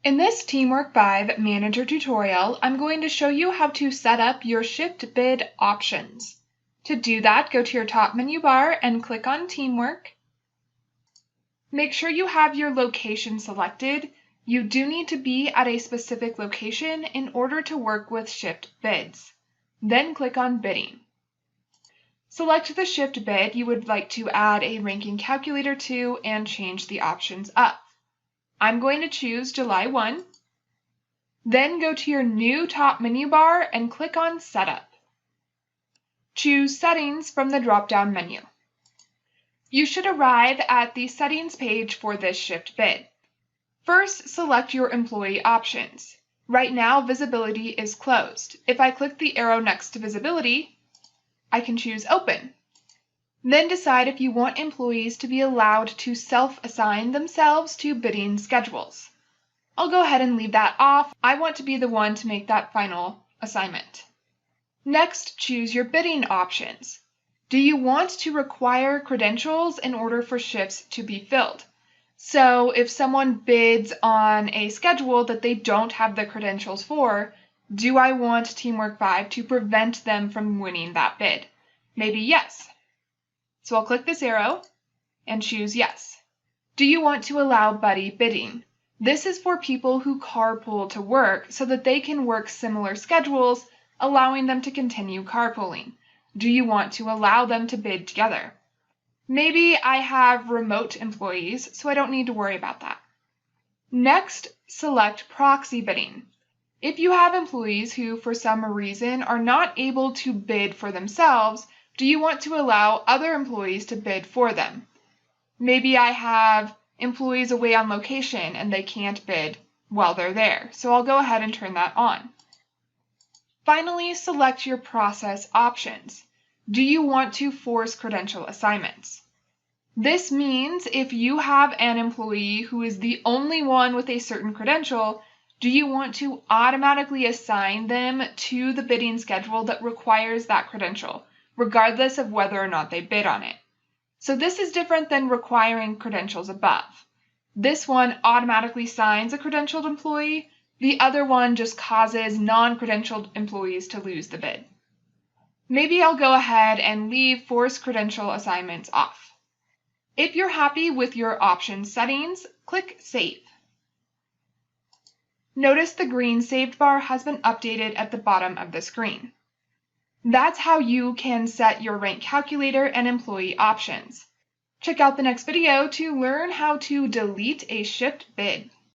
In this TeamWork 5 Manager tutorial, I'm going to show you how to set up your shift bid options. To do that, go to your top menu bar and click on TeamWork. Make sure you have your location selected. You do need to be at a specific location in order to work with shift bids. Then click on Bidding. Select the shift bid you would like to add a ranking calculator to and change the options up. I'm going to choose July 1. Then go to your new top menu bar and click on Setup. Choose Settings from the drop-down menu. You should arrive at the settings page for this shift bid. First, select your employee options. Right now, visibility is closed. If I click the arrow next to visibility, I can choose Open. Then decide if you want employees to be allowed to self-assign themselves to bidding schedules. I'll go ahead and leave that off. I want to be the one to make that final assignment. Next, choose your bidding options. Do you want to require credentials in order for shifts to be filled? So if someone bids on a schedule that they don't have the credentials for, do I want TeamWork 5 to prevent them from winning that bid? Maybe yes. So I'll click this arrow and choose Yes. Do you want to allow buddy bidding? This is for people who carpool to work so that they can work similar schedules, allowing them to continue carpooling. Do you want to allow them to bid together? Maybe I have remote employees, so I don't need to worry about that. Next, select Proxy bidding. If you have employees who, for some reason, are not able to bid for themselves, do you want to allow other employees to bid for them? Maybe I have employees away on location and they can't bid while they're there, so I'll go ahead and turn that on. Finally, select your process options. Do you want to force credential assignments? This means if you have an employee who is the only one with a certain credential, do you want to automatically assign them to the bidding schedule that requires that credential, regardless of whether or not they bid on it? So this is different than requiring credentials above. This one automatically assigns a credentialed employee. The other one just causes non-credentialed employees to lose the bid. Maybe I'll go ahead and leave force credential assignments off. If you're happy with your option settings, click Save. Notice the green saved bar has been updated at the bottom of the screen. That's how you can set your rank calculator and employee options. Check out the next video to learn how to delete a shift bid.